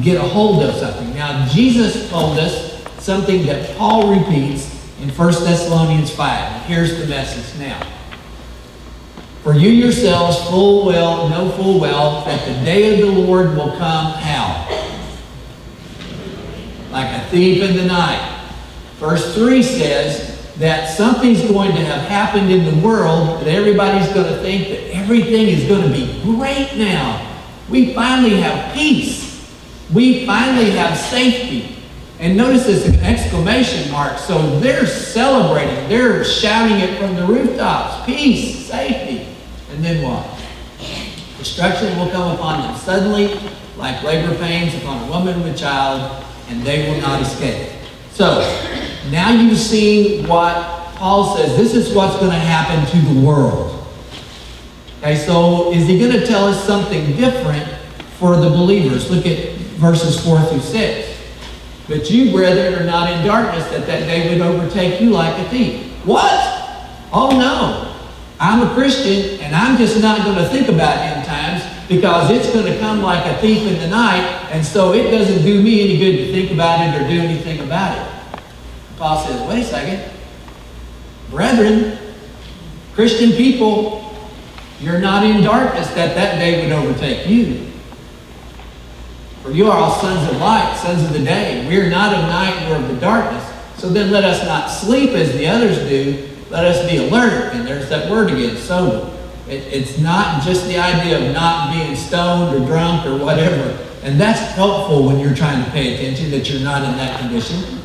get a hold of something. Now, Jesus told us something that Paul repeats in 1 Thessalonians 5. And here's the message now. For you yourselves know full well that the day of the Lord will come how? Like a thief in the night. Verse 3 says that something's going to have happened in the world that everybody's going to think that everything is going to be great now. We finally have peace. We finally have safety. And notice this exclamation mark. So they're celebrating. They're shouting it from the rooftops. Peace, safety. And then what? Destruction will come upon them suddenly, like labor pains upon a woman with child, and they will not escape. So, now you've seen what Paul says. This is what's going to happen to the world. Okay, so is he going to tell us something different for the believers? Look at verses 4 through 6. But you, brethren, are not in darkness, that day would overtake you like a thief. What? Oh no. I'm a Christian, and I'm just not going to think about end times because it's going to come like a thief in the night, and so it doesn't do me any good to think about it or do anything about it. Paul says, wait a second. Brethren, Christian people, you're not in darkness that day would overtake you. For you are all sons of light, sons of the day. We are not of night nor of the darkness. So then let us not sleep as the others do. Let us be alert. And there's that word again, sober. It's not just the idea of not being stoned or drunk or whatever. And that's helpful when you're trying to pay attention, that you're not in that condition.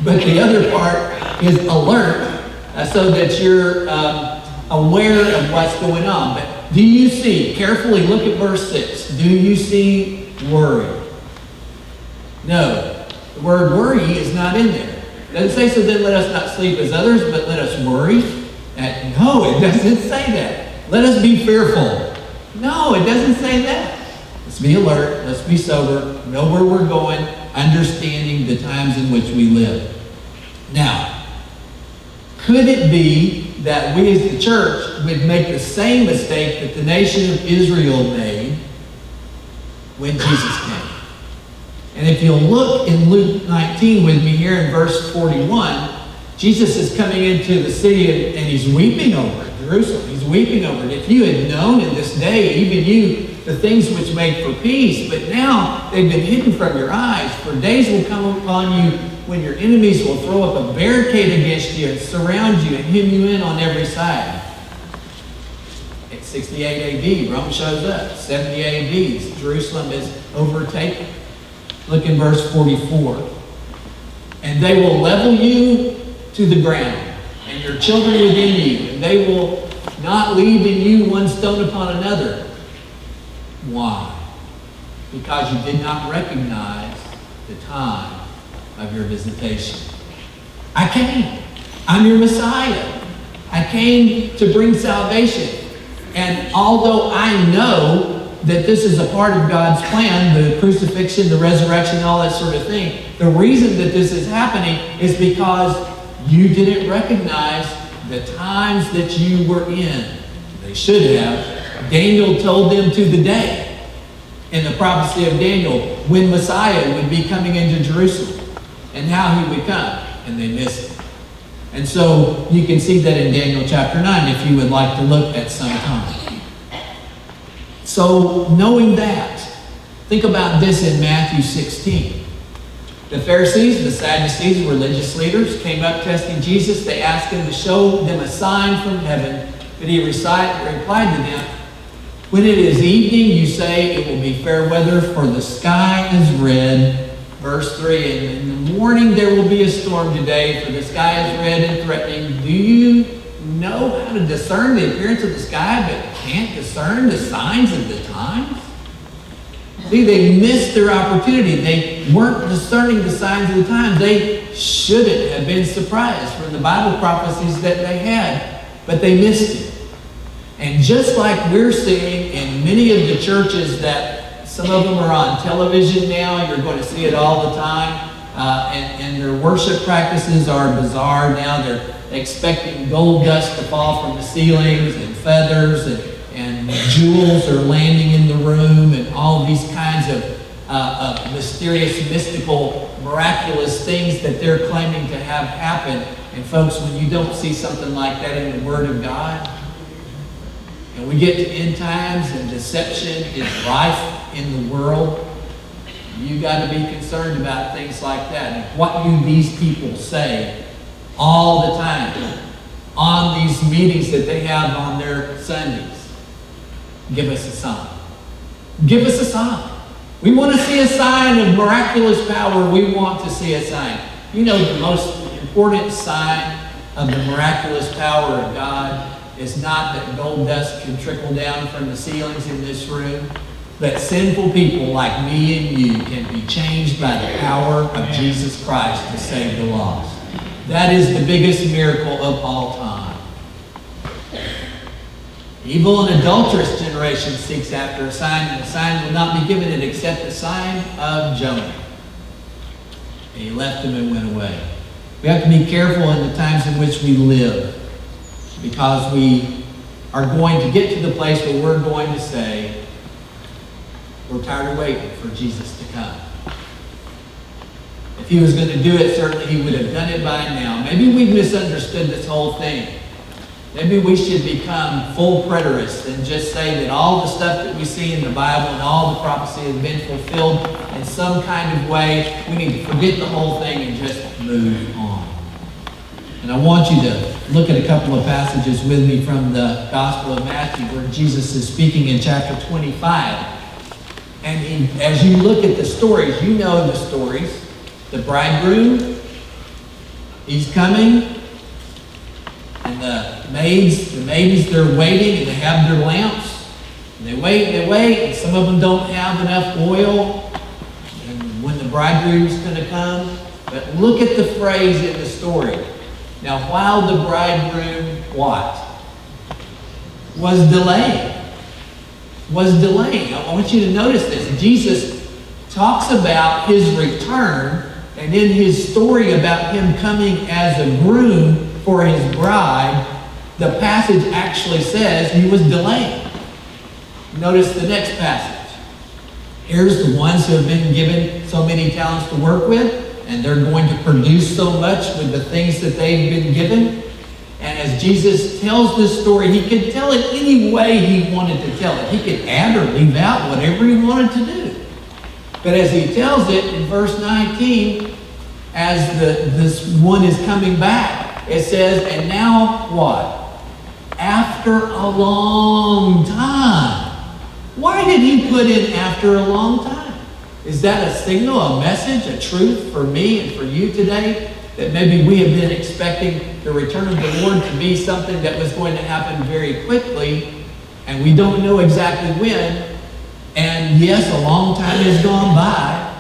But the other part is alert, so that you're aware of what's going on. But do you see, carefully look at verse 6, do you see worry? No. The word worry is not in there. It doesn't say, so then let us not sleep as others, but let us worry. No, it doesn't say that. Let us be fearful. No, it doesn't say that. Let's be alert. Let's be sober. Know where we're going. Understanding the times in which we live. Now, could it be that we as the church would make the same mistake that the nation of Israel made when Jesus came? And if you'll look in Luke 19 with me here in verse 41, Jesus is coming into the city and he's weeping over it, Jerusalem. He's weeping over it. If you had known in this day, even you, the things which make for peace, but now they've been hidden from your eyes. For days will come upon you when your enemies will throw up a barricade against you and surround you and hem you in on every side. At 68 AD, Rome shows up. 70 AD, Jerusalem is overtaken. Look in verse 44. And they will level you to the ground, and your children within you, and they will not leave in you one stone upon another. Why? Because you did not recognize the time of your visitation. I came. I'm your Messiah. I came to bring salvation. And although I know that this is a part of God's plan, the crucifixion, the resurrection, all that sort of thing, the reason that this is happening is because you didn't recognize the times that you were in. They should have. Daniel told them to the day in the prophecy of Daniel when Messiah would be coming into Jerusalem and how he would come, and they missed it. And so you can see that in Daniel chapter 9 if you would like to look at some time. So knowing that, think about this in Matthew 16. The Pharisees, the Sadducees, religious leaders, came up testing Jesus. They asked him to show them a sign from heaven, but he replied to them, when it is evening, you say it will be fair weather, for the sky is red. Verse 3, and in the morning there will be a storm today, for the sky is red and threatening. Do you know how to discern the appearance of the sky, but can't discern the signs of the times? See, they missed their opportunity. They weren't discerning the signs of the times. They shouldn't have been surprised from the Bible prophecies that they had, but they missed it. And just like we're seeing in many of the churches that some of them are on television now, you're going to see it all the time, and their worship practices are bizarre now. They're expecting gold dust to fall from the ceilings and feathers and jewels are landing in the room and all these kinds of mysterious, mystical, miraculous things that they're claiming to have happen. And folks, when you don't see something like that in the Word of God, and we get to end times and deception is rife in the world, you got to be concerned about things like that. And what do these people say all the time on these meetings that they have on their Sundays? Give us a sign. Give us a sign. We want to see a sign of miraculous power. We want to see a sign. You know, the most important sign of the miraculous power of God is not that gold dust can trickle down from the ceilings in this room, but sinful people like me and you can be changed by the power of Jesus Christ to save the lost. That is the biggest miracle of all time. Evil and adulterous generation seeks after a sign, and the sign will not be given it except the sign of Jonah. And he left them and went away. We have to be careful in the times in which we live, because we are going to get to the place where we're going to say, we're tired of waiting for Jesus to come. If he was going to do it, certainly he would have done it by now. Maybe we've misunderstood this whole thing. Maybe we should become full preterists and just say that all the stuff that we see in the Bible and all the prophecy has been fulfilled in some kind of way. We need to forget the whole thing and just move on. And I want you to look at a couple of passages with me from the Gospel of Matthew where Jesus is speaking in chapter 25. And as you look at the stories, you know the stories. The bridegroom, he's coming. And the maidens, they're waiting, and they have their lamps. And they wait, and some of them don't have enough oil. And when the bridegroom's going to come. But look at the phrase in the story. Now, while the bridegroom, what? Was delaying. I want you to notice this. Jesus talks about his return, and in his story about him coming as a groom for his bride, the passage actually says he was delaying. Notice the next passage. Here's the ones who have been given so many talents to work with, and they're going to produce so much with the things that they've been given. And as Jesus tells this story, he could tell it any way he wanted to tell it. He could add or leave out whatever he wanted to do. But as he tells it in verse 19, as this one is coming back, it says, and now what? After a long time. Why did he put in after a long time? Is that a signal, a message, a truth for me and for you today? That maybe we have been expecting the return of the Lord to be something that was going to happen very quickly, and we don't know exactly when. And yes, a long time has gone by,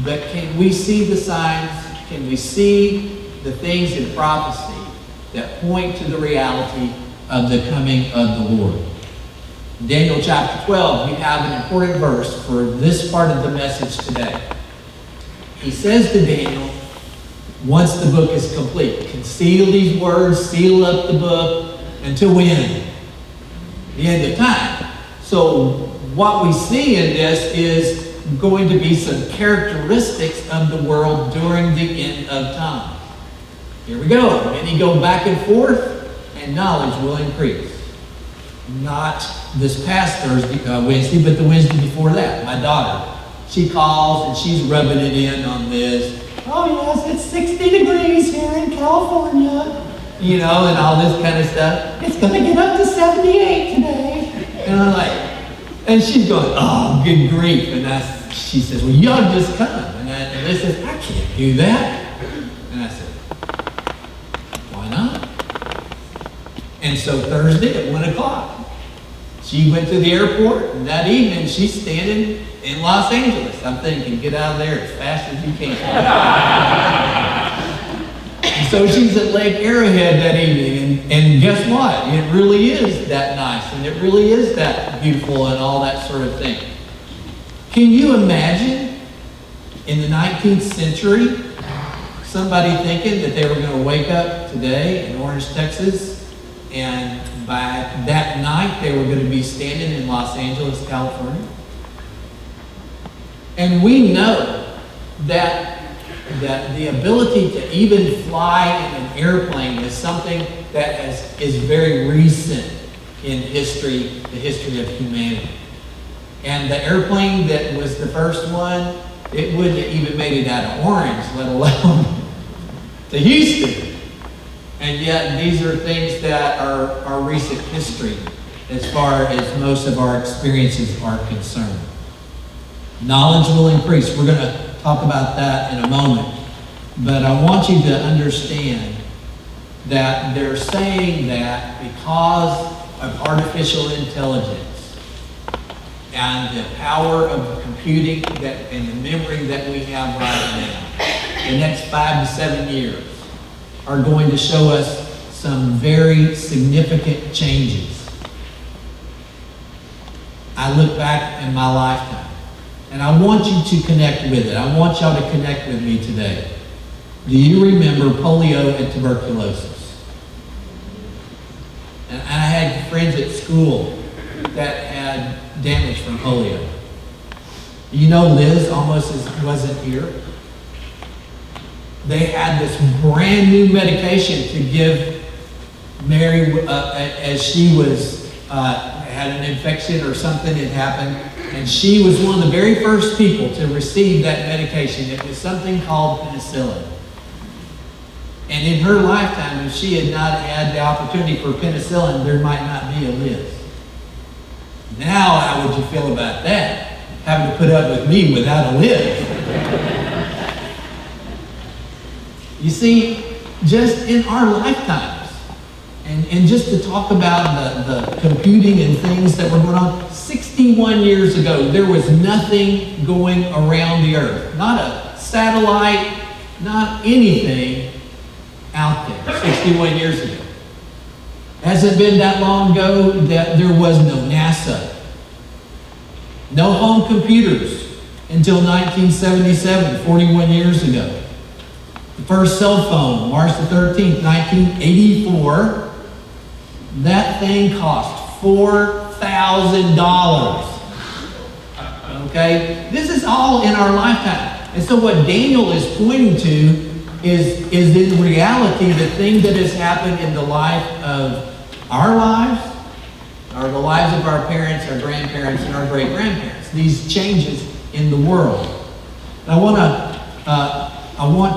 but can we see the signs? Can we see the things in prophecy that point to the reality of the coming of the Lord? In Daniel chapter 12, we have an important verse for this part of the message today. He says to Daniel, once the book is complete, conceal these words, seal up the book until when? The end of time. So what we see in this is going to be some characteristics of the world during the end of time. Here we go. Many go back and forth, and knowledge will increase. Not this past Wednesday, but the Wednesday before that. My daughter, she calls and she's rubbing it in on this. Oh yes, it's 60 degrees here in California. You know, and all this kind of stuff. It's going to get up to 78 today. And I'm like, and she's going, oh, good grief. And she says, well, you ought to just come. And I says, I can't do that. And I said, why not? And so Thursday at 1 o'clock, she went to the airport, and that evening she's standing in Los Angeles. I'm thinking, get out of there as fast as you can. And so she's at Lake Arrowhead that evening, and guess what? It really is that nice, and it really is that beautiful and all that sort of thing. Can you imagine in the 19th century somebody thinking that they were going to wake up today in Orange, Texas, and by that night they were going to be standing in Los Angeles, California? And we know that the ability to even fly in an airplane is something that is very recent in history, the history of humanity. And the airplane that was the first one, it wouldn't have even made it out of Orange, let alone to Houston. And yet these are things that are recent history as far as most of our experiences are concerned. Knowledge will increase. We're going to talk about that in a moment. But I want you to understand that they're saying that because of artificial intelligence and the power of computing and the memory that we have right now, the next 5 to 7 years are going to show us some very significant changes. I look back in my lifetime, and I want you to connect with it. I want y'all to connect with me today. Do you remember polio and tuberculosis? And I had friends at school that had damage from polio. You know, Liz almost wasn't here. They had this brand new medication to give Mary as she was had an infection or something had happened, and she was one of the very first people to receive that medication. It was something called penicillin. And in her lifetime, if she had not had the opportunity for penicillin, there might not be a Liz. Now, how would you feel about that? Having to put up with me without a Liz. You see, just in our lifetimes, and just to talk about the computing and things that were going on, 61 years ago, there was nothing going around the earth. Not a satellite, not anything out there 61 years ago. Hasn't been that long ago that there was no NASA. No home computers until 1977, 41 years ago. The first cell phone, March the 13th, 1984. That thing cost $4,000. Okay? This is all in our lifetime. And so what Daniel is pointing to is in reality the thing that has happened in the life of our lives, or the lives of our parents, our grandparents, and our great-grandparents. These changes in the world. And I want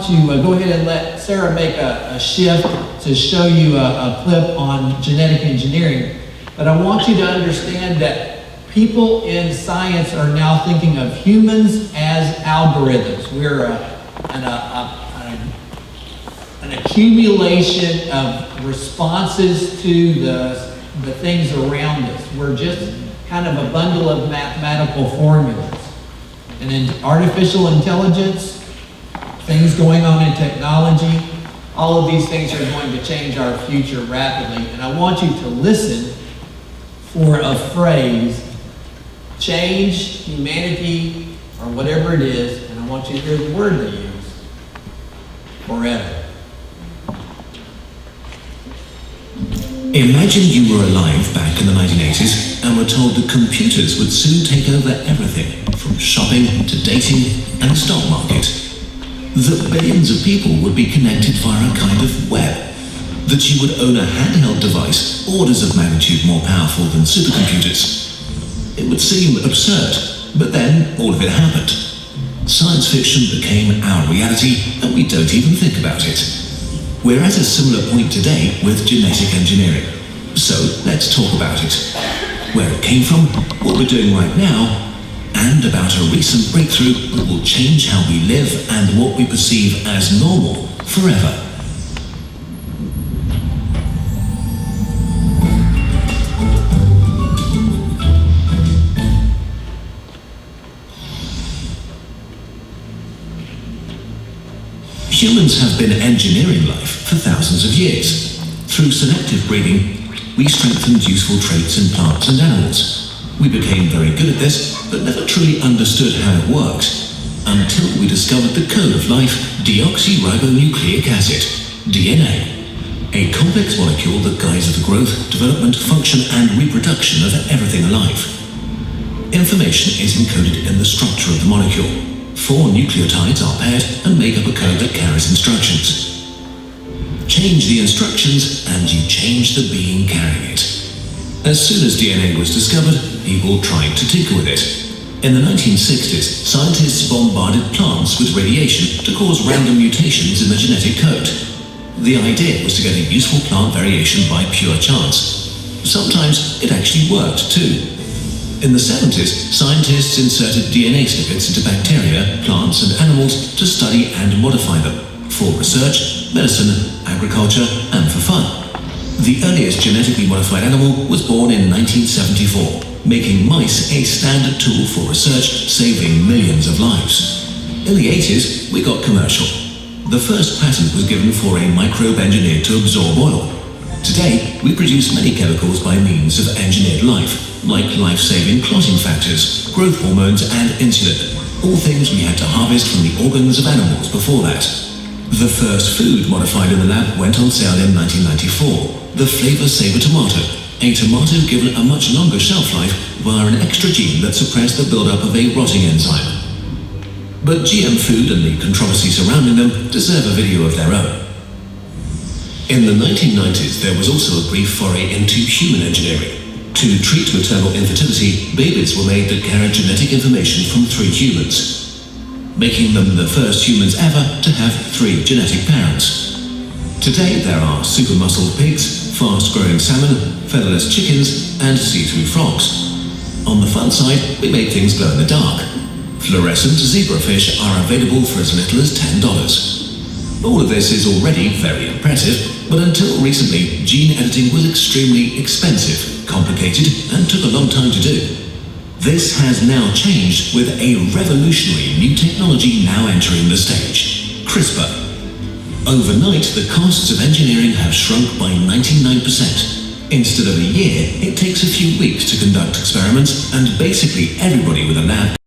to go ahead and let Sarah make a shift to show you a clip on genetic engineering. But I want you to understand that people in science are now thinking of humans as algorithms. We're an accumulation of responses to the things around us. We're just kind of a bundle of mathematical formulas. And in artificial intelligence, things going on in technology, all of these things are going to change our future rapidly. And I want you to listen for a phrase, change humanity, or whatever it is, and I want you to hear the word they use, forever. Imagine you were alive back in the 1980s and were told that computers would soon take over everything, from shopping to dating and the stock market. That billions of people would be connected via a kind of web. That you would own a handheld device orders of magnitude more powerful than supercomputers. It would seem absurd, but then all of it happened. Science fiction became our reality and we don't even think about it. We're at a similar point today with genetic engineering. So let's talk about it. Where it came from, what we're doing right now, and about a recent breakthrough that will change how we live and what we perceive as normal forever. Humans have been engineering life for thousands of years. Through selective breeding, we strengthened useful traits in plants and animals. We became very good at this, but never truly understood how it works, until we discovered the code of life, deoxyribonucleic acid, DNA, a complex molecule that guides the growth, development, function, and reproduction of everything alive. Information is encoded in the structure of the molecule. 4 nucleotides are paired and make up a code that carries instructions. Change the instructions and you change the being carrying it. As soon as DNA was discovered, people tried to tinker with it. In the 1960s, scientists bombarded plants with radiation to cause random mutations in the genetic code. The idea was to get a useful plant variation by pure chance. Sometimes it actually worked too. In the 70s, scientists inserted DNA snippets into bacteria, plants and animals to study and modify them, for research, medicine, agriculture and for fun. The earliest genetically modified animal was born in 1974, making mice a standard tool for research, saving millions of lives. In the 80s, we got commercial. The first patent was given for a microbe engineered to absorb oil. Today, we produce many chemicals by means of engineered life, like life-saving clotting factors, growth hormones and insulin, all things we had to harvest from the organs of animals before that. The first food modified in the lab went on sale in 1994, the Flavor Saver tomato, a tomato given a much longer shelf life via an extra gene that suppressed the buildup of a rotting enzyme. But GM food and the controversy surrounding them deserve a video of their own. In the 1990s, there was also a brief foray into human engineering. To treat maternal infertility, babies were made that carried genetic information from 3 humans, making them the first humans ever to have 3 genetic parents. Today there are super-muscled pigs, fast-growing salmon, featherless chickens, and see-through frogs. On the fun side, we made things glow in the dark. Fluorescent zebrafish are available for as little as $10. All of this is already very impressive, but until recently, gene editing was extremely expensive, complicated, and took a long time to do. This has now changed with a revolutionary new technology now entering the stage: CRISPR. Overnight, the costs of engineering have shrunk by 99%. Instead of a year, it takes a few weeks to conduct experiments, and basically everybody with a lab